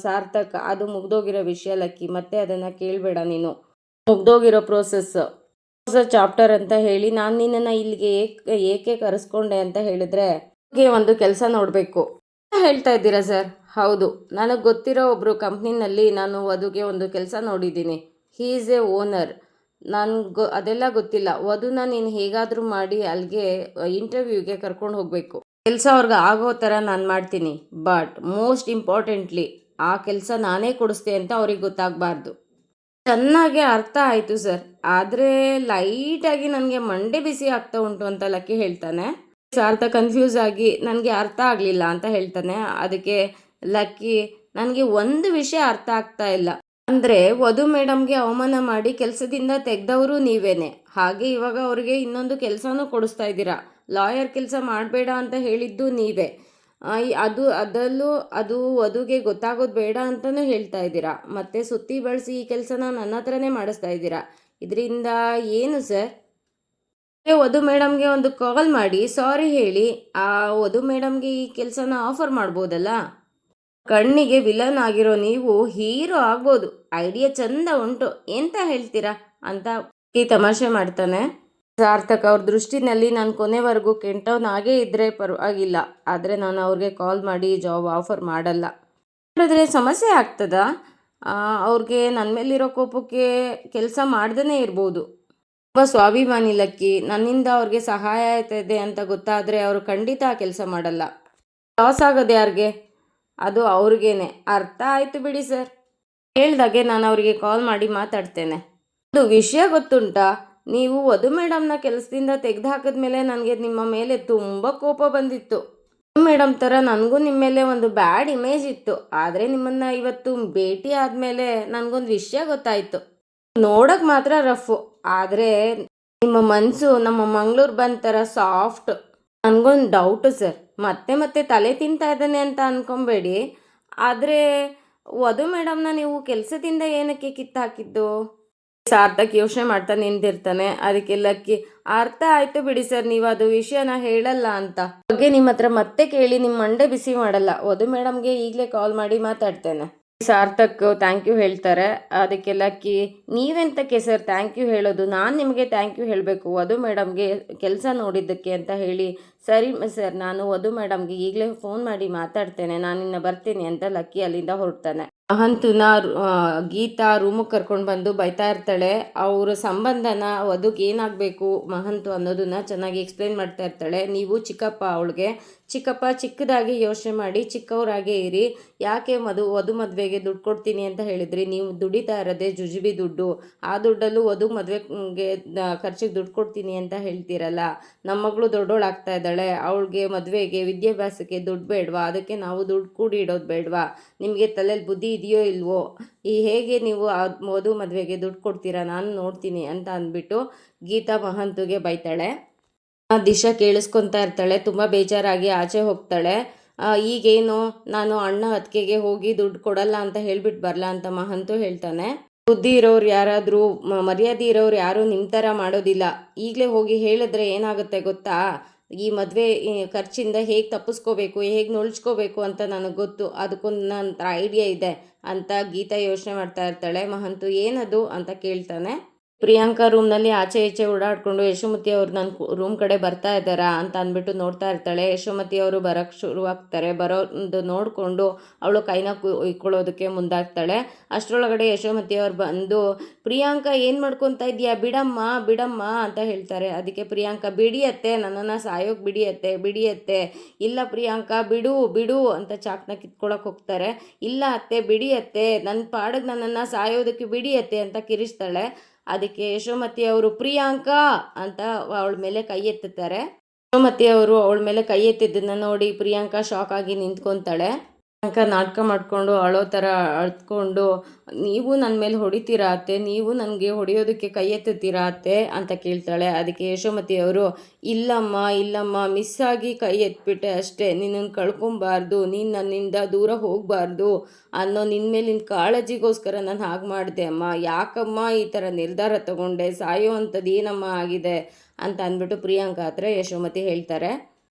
ಸಾರ್ಥಕ್, ಅದು ಮುಗ್ದೋಗಿರೋ ವಿಷಯ ಲಕ್ಕಿ, ಮತ್ತೆ ಅದನ್ನು ಕೇಳಬೇಡ ನೀನು, ಮುಗ್ದೋಗಿರೋ ಪ್ರೋಸೆಸ್ ಚಾಪ್ಟರ್ ಅಂತ ಹೇಳಿ ನಾನು ನಿನ್ನನ್ನು ಇಲ್ಲಿಗೆ ಏಕೆ ಕರೆಸ್ಕೊಂಡೆ ಅಂತ ಹೇಳಿದ್ರೆ ಒಂದು ಕೆಲಸ ನೋಡಬೇಕು ಹೇಳ್ತಾ ಇದ್ದೀರಾ ಸರ್? ಹೌದು, ನನಗೆ ಗೊತ್ತಿರೋ ಒಬ್ಬರು ಕಂಪ್ನಿನಲ್ಲಿ ನಾನು ವಧುಗೆ ಒಂದು ಕೆಲಸ ನೋಡಿದ್ದೀನಿ, ಹೀ ಈಸ್ ಎ ಓನರ್. ಅದೆಲ್ಲ ಗೊತ್ತಿಲ್ಲ, ವಧುನ ನೀನು ಹೇಗಾದರೂ ಮಾಡಿ ಅಲ್ಲಿಗೆ ಇಂಟರ್ವ್ಯೂಗೆ ಕರ್ಕೊಂಡು ಹೋಗಬೇಕು, ಕೆಲಸ ಅವ್ರಿಗೆ ಆಗೋ ಥರ ನಾನು ಮಾಡ್ತೀನಿ, ಬಟ್ ಮೋಸ್ಟ್ ಇಂಪಾರ್ಟೆಂಟ್ಲಿ ಆ ಕೆಲಸ ನಾನೇ ಕೊಡಿಸ್ತೆ ಅಂತ ಅವ್ರಿಗೆ ಗೊತ್ತಾಗಬಾರ್ದು. ಚೆನ್ನಾಗಿ ಅರ್ಥ ಆಯಿತು ಸರ್, ಆದರೆ ಲೈಟಾಗಿ ನನಗೆ ಮಂಡೆ ಬಿಸಿ ಆಗ್ತಾ ಉಂಟು ಅಂತ ಲಕ್ಕಿ ಹೇಳ್ತಾನೆ. ಸಾರ್ಥ ಕನ್ಫ್ಯೂಸ್ ಆಗಿ ನನಗೆ ಅರ್ಥ ಆಗಲಿಲ್ಲ ಅಂತ ಹೇಳ್ತಾನೆ. ಅದಕ್ಕೆ ಲಕ್ಕಿ, ನನಗೆ ಒಂದು ವಿಷಯ ಅರ್ಥ ಆಗ್ತಾ ಇಲ್ಲ, ಅಂದರೆ ವಧು ಮೇಡಮ್ಗೆ ಅವಮಾನ ಮಾಡಿ ಕೆಲಸದಿಂದ ತೆಗೆದವರು ನೀವೇನೆ, ಹಾಗೆ ಇವಾಗ ಅವ್ರಿಗೆ ಇನ್ನೊಂದು ಕೆಲಸನೂ ಕೊಡಿಸ್ತಾ ಇದ್ದೀರಾ, ಲಾಯರ್ ಕೆಲಸ ಮಾಡಬೇಡ ಅಂತ ಹೇಳಿದ್ದು ನೀವೇ, ಅದು ವಧುಗೆ ಗೊತ್ತಾಗೋದು ಬೇಡ ಅಂತಲೂ ಹೇಳ್ತಾ ಇದ್ದೀರಾ, ಮತ್ತು ಸುತ್ತಿ ಬಳಸಿ ಈ ಕೆಲಸನ ನನ್ನ ಹತ್ರನೇ ಮಾಡಿಸ್ತಾ ಇದ್ದೀರಾ, ಇದರಿಂದ ಏನು ಸರ್? ವಧು ಮೇಡಮ್ಗೆ ಒಂದು ಕಾಲ್ ಮಾಡಿ ಸಾರಿ ಹೇಳಿ ಆ ವಧು ಮೇಡಮ್ಗೆ ಈ ಕೆಲಸನ ಆಫರ್ ಮಾಡ್ಬೋದಲ್ಲ. ಕಣ್ಣಿಗೆ ವಿಲನ್ ಆಗಿರೋ ನೀವು ಹೀರೋ ಆಗ್ಬೋದು, ಐಡಿಯಾ ಚಂದ ಉಂಟು, ಎಂತ ಹೇಳ್ತೀರಾ ಅಂತ ಈ ತಮಾಷೆ ಮಾಡ್ತಾನೆ. ಸಾರ್ಥಕ್ ಅವ್ರ ದೃಷ್ಟಿನಲ್ಲಿ ನಾನು ಕೊನೆವರೆಗೂ ಕೆಂಟವನಾಗೇ ಇದ್ದರೆ ಪರವಾಗಿಲ್ಲ, ಆದರೆ ನಾನು ಅವ್ರಿಗೆ ಕಾಲ್ ಮಾಡಿ ಜಾಬ್ ಆಫರ್ ಮಾಡಲ್ಲ. ಮಾಡಿದ್ರೆ ಸಮಸ್ಯೆ ಆಗ್ತದಾ? ಅವ್ರಿಗೆ ನನ್ನ ಮೇಲಿರೋ ಕೋಪಕ್ಕೆ ಕೆಲಸ ಮಾಡ್ದೇ ಇರ್ಬೋದು. ತುಂಬ ಸ್ವಾಭಿಮಾನಿ ಲಕ್ಕಿ, ನನ್ನಿಂದ ಅವ್ರಿಗೆ ಸಹಾಯ ಆಯ್ತದೆ ಅಂತ ಗೊತ್ತಾದರೆ ಅವರು ಖಂಡಿತ ಆ ಕೆಲಸ ಮಾಡಲ್ಲ. ಲಾಸ್ ಆಗೋದು ಯಾರಿಗೆ? ಅದು ಅವ್ರಿಗೇನೆ. ಅರ್ಥ ಆಯಿತು ಬಿಡಿ ಸರ್, ಹೇಳ್ದಾಗೆ ನಾನು ಅವರಿಗೆ ಕಾಲ್ ಮಾಡಿ ಮಾತಾಡ್ತೇನೆ. ಒಂದು ವಿಷಯ ಗೊತ್ತುಂಟಾ, ನೀವು ವಧು ಮೇಡಮ್ನ ಕೆಲಸದಿಂದ ತೆಗೆದು ಹಾಕಿದ್ಮೇಲೆ ನನಗೆ ನಿಮ್ಮ ಮೇಲೆ ತುಂಬ ಕೋಪ ಬಂದಿತ್ತು. ಮೇಡಮ್ ಥರ ನನಗೂ ನಿಮ್ಮ ಮೇಲೆ ಒಂದು ಬ್ಯಾಡ್ ಇಮೇಜ್ ಇತ್ತು, ಆದರೆ ನಿಮ್ಮನ್ನು ಇವತ್ತು ಭೇಟಿ ಆದಮೇಲೆ ನನಗೊಂದು ವಿಷಯ ಗೊತ್ತಾಯಿತು. ನೋಡೋಕೆ ಮಾತ್ರ ರಫು, ಆದರೆ ನಿಮ್ಮ ಮನಸ್ಸು ನಮ್ಮ ಮಂಗಳೂರು ಬಂದ ಥರ ಸಾಫ್ಟ್. ನನಗೊಂದು ಡೌಟು ಸರ್, ಮತ್ತೆ ತಲೆ ತಿಂತಾ ಇದ್ದಾನೆ ಅಂತ ಅಂದ್ಕೊಬೇಡಿ, ಆದರೆ ವಧು ಮೇಡಮ್ನ ನೀವು ಕೆಲಸದಿಂದ ಏನಕ್ಕೆ ಕಿತ್ತಾಕಿದ್ದು? ಸಾರ್ಥಕ್ ಯೋಚನೆ ಮಾಡ್ತಾ ನಿಂತಿರ್ತಾನೆ. ಅದಕ್ಕೆ ಲಕ್ಕಿ, ಅರ್ಥ ಆಯಿತು ಬಿಡಿ ಸರ್, ನೀವು ಅದು ವಿಷಯನ ಹೇಳಲ್ಲ ಅಂತ ಬಗ್ಗೆ ನಿಮ್ಮ ಹತ್ರ ಮತ್ತೆ ಕೇಳಿ ನಿಮ್ಮ ಮಂಡೆ ಬಿಸಿ ಮಾಡಲ್ಲ. ವಧು ಮೇಡಮ್ಗೆ ಈಗಲೇ ಕಾಲ್ ಮಾಡಿ ಮಾತಾಡ್ತೇನೆ. ಸಾರ್ಥಕ್ ಥ್ಯಾಂಕ್ ಯು ಹೇಳ್ತಾರೆ. ಅದಕ್ಕೆ ಲಕ್ಕಿ, ನೀವೆಂತಕ್ಕೆ ಸರ್ ಥ್ಯಾಂಕ್ ಯು ಹೇಳೋದು, ನಾನು ನಿಮಗೆ ಥ್ಯಾಂಕ್ ಯು ಹೇಳಬೇಕು ವಧು ಮೇಡಮ್ಗೆ ಕೆಲಸ ನೋಡಿದ್ದಕ್ಕೆ ಅಂತ ಹೇಳಿ. ಸರಿ ಸರ್, ನಾನು ವಧು ಮೇಡಮ್ಗೆ ಈಗಲೇ ಫೋನ್ ಮಾಡಿ ಮಾತಾಡ್ತೇನೆ, ನಾನಿನ್ನು ಬರ್ತೀನಿ ಅಂತ ಲಕ್ಕಿ ಅಲ್ಲಿಂದ ಹೊರಡ್ತಾನೆ. ಮಹಂತನ ಗೀತಾ ರೂಮಿಗೆ ಕರ್ಕೊಂಡು ಬಂದು ಬೈತಾ ಇರ್ತಾಳೆ. ಅವ್ರ ಸಂಬಂಧನ ವಧುಗೆ ಏನಾಗಬೇಕು ಮಹಂತು ಅನ್ನೋದನ್ನ ಚೆನ್ನಾಗಿ ಎಕ್ಸ್ಪ್ಲೇನ್ ಮಾಡ್ತಾ ಇರ್ತಾಳೆ. ನೀವು ಚಿಕ್ಕಪ್ಪ ಅವಳಿಗೆ, ಚಿಕ್ಕಪ್ಪ ಚಿಕ್ಕದಾಗಿ ಯೋಚನೆ ಮಾಡಿ, ಚಿಕ್ಕವರಾಗೇ ಇರಿ. ಯಾಕೆ ವಧು ಮದುವೆಗೆ ದುಡ್ಡು ಕೊಡ್ತೀನಿ ಅಂತ ಹೇಳಿದ್ರಿ, ನೀವು ದುಡಿತಾ ಇರೋದೇ ಜುಜುಬಿ ದುಡ್ಡು, ಆ ದುಡ್ಡಲ್ಲೂ ವಧು ಮದುವೆಗೆ ಖರ್ಚಿಗೆ ದುಡ್ಡು ಕೊಡ್ತೀನಿ ಅಂತ ಹೇಳ್ತೀರಲ್ಲ. ನಮ್ಮ ಮಗಳು ದೊಡ್ಡೋಳಾಗ್ತಾ ಇದ್ದಾಳೆ, ಅವಳಿಗೆ ಮದುವೆಗೆ ವಿದ್ಯಾಭ್ಯಾಸಕ್ಕೆ ದುಡ್ಡು ಬೇಡವಾ, ಅದಕ್ಕೆ ನಾವು ದುಡ್ಡು ಕೂಡಿ ಇಡೋದು ಬೇಡವಾ, ನಿಮಗೆ ತಲೆಯಲ್ಲಿ ಬುದ್ಧಿ ಇದೆಯೋ ಇಲ್ವೋ, ಹೇಗೆ ನೀವು ವಧು ಮದುವೆಗೆ ದುಡ್ಡು ಕೊಡ್ತೀರಾ, ನಾನು ನೋಡ್ತೀನಿ ಅಂತ ಅಂದ್ಬಿಟ್ಟು ಗೀತಾ ಮಹಂತುಗೆ ಬೈತಾಳೆ. ದಿಶಾ ಕೇಳಿಸ್ಕೊತಾ ಇರ್ತಾಳೆ, ತುಂಬ ಬೇಜಾರಾಗಿ ಆಚೆ ಹೋಗ್ತಾಳೆ. ಈಗೇನು ನಾನು ಅಣ್ಣ ಅತ್ತಿಗೆಗೆ ಹೋಗಿ ದುಡ್ಡು ಕೊಡಲ್ಲ ಅಂತ ಹೇಳ್ಬಿಟ್ಟು ಬರಲ್ಲ ಅಂತ ಮಹಂತು ಹೇಳ್ತಾನೆ. ಬುದ್ಧಿ ಇರೋರು ಯಾರಾದರೂ, ಮರ್ಯಾದೆ ಇರೋರು ಯಾರೂ ನಿಮ್ಮ ಥರ ಮಾಡೋದಿಲ್ಲ. ಈಗಲೇ ಹೋಗಿ ಹೇಳಿದ್ರೆ ಏನಾಗುತ್ತೆ ಗೊತ್ತಾ, ಈ ಮದುವೆ ಖರ್ಚಿಂದ ಹೇಗೆ ತಪ್ಪಿಸ್ಕೋಬೇಕು, ಹೇಗೆ ನುಳ್ಸ್ಕೋಬೇಕು ಅಂತ ನನಗೆ ಗೊತ್ತು, ಅದಕ್ಕೊಂದು ನನ್ನ ಐಡಿಯಾ ಇದೆ ಅಂತ ಗೀತಾ ಯೋಚನೆ ಮಾಡ್ತಾ ಇರ್ತಾಳೆ. ಮಹಂತು ಏನದು ಅಂತ ಕೇಳ್ತಾನೆ. ಪ್ರಿಯಾಂಕಾ ರೂಮ್ನಲ್ಲಿ ಆಚೆ ಈಚೆ ಓಡಾಡಿಕೊಂಡು ಯಶೋಮತಿ ಅವರು ನನ್ನ ರೂಮ್ ಕಡೆ ಬರ್ತಾ ಇದ್ದಾರಾ ಅಂತ ಅಂದ್ಬಿಟ್ಟು ನೋಡ್ತಾ ಇರ್ತಾಳೆ. ಯಶೋಮತಿ ಅವರು ಬರೋಕ್ಕೆ ಶುರುವಾಗ್ತಾರೆ. ಬರೋದು ನೋಡಿಕೊಂಡು ಅವಳು ಕೈನ ಇಕ್ಕೊಳ್ಳೋದಕ್ಕೆ ಮುಂದಾಗ್ತಾಳೆ. ಅಷ್ಟರೊಳಗಡೆ ಯಶೋಮತಿ ಅವ್ರು ಬಂದು, ಪ್ರಿಯಾಂಕಾ ಏನು ಮಾಡ್ಕೊತಾ ಇದೆಯಾ, ಬಿಡಮ್ಮ ಬಿಡಮ್ಮ ಅಂತ ಹೇಳ್ತಾರೆ. ಅದಕ್ಕೆ ಪ್ರಿಯಾಂಕಾ, ಬಿಡಿಯತ್ತೆ, ನನ್ನನ್ನು ಸಾಯೋಕ್ಕೆ ಬಿಡಿಯತ್ತೆ. ಇಲ್ಲ ಪ್ರಿಯಾಂಕಾ, ಬಿಡು ಬಿಡು ಅಂತ ಚಾಕ್ನ ಕಿತ್ಕೊಳಕ್ಕೆ ಹೋಗ್ತಾರೆ. ಇಲ್ಲ ಅತ್ತೆ ಬಿಡಿಯತ್ತೆ, ನನ್ನ ಪಾಡಿಗೆ ನನ್ನನ್ನು ಸಾಯೋದಕ್ಕೆ ಬಿಡಿಯತ್ತೆ ಅಂತ ಕಿರಿಸ್ತಾಳೆ. ಅದಕ್ಕೆ ಯಶೋಮತಿ ಅವರು ಪ್ರಿಯಾಂಕಾ ಅಂತ ಅವಳ ಮೇಲೆ ಕೈ ಎತ್ತುತ್ತಾರೆ. ಯಶೋಮತಿ ಅವರು ಅವಳ ಮೇಲೆ ಕೈ ಎತ್ತಿದ್ದನ್ನು ನೋಡಿ ಪ್ರಿಯಾಂಕಾ ಶಾಕ್ ಆಗಿ ನಿಂತ್ಕೊತಾಳೆ. ಪ್ರಿಯಾಂಕಾ ನಾಟಕ ಮಾಡಿಕೊಂಡು ಅಳೋ ಥರ ಅಳ್ತ್ಕೊಂಡು, ನೀವು ನನ್ನ ಮೇಲೆ ಹೊಡಿತೀರಾ ಅತ್ತೆ, ನೀವು ನನಗೆ ಹೊಡೆಯೋದಕ್ಕೆ ಕೈ ಎತ್ತುತ್ತೀರಾ ಅತ್ತೆ ಅಂತ ಕೇಳ್ತಾಳೆ. ಅದಕ್ಕೆ ಯಶೋಮತಿ ಅವರು, ಇಲ್ಲಮ್ಮ ಮಿಸ್ ಆಗಿ ಕೈ ಎತ್ಬಿಟ್ಟೆ ಅಷ್ಟೇ, ನಿನ್ನನ್ನು ಕಳ್ಕೊಬಾರ್ದು, ನೀನು ನನ್ನಿಂದ ದೂರ ಹೋಗಬಾರ್ದು ಅನ್ನೋ ನಿನ್ನ ಮೇಲಿನ ಕಾಳಜಿಗೋಸ್ಕರ ನಾನು ಹಾಗೆ ಮಾಡಿದೆ ಅಮ್ಮ, ಯಾಕಮ್ಮ ಈ ಥರ ನಿರ್ಧಾರ ತಗೊಂಡೆ, ಸಾಯೋ ಅಂಥದ್ದು ಏನಮ್ಮ ಆಗಿದೆ ಅಂತ ಅಂದ್ಬಿಟ್ಟು ಪ್ರಿಯಾಂಕಾ ಹತ್ರ ಯಶೋಮತಿ ಹೇಳ್ತಾರೆ.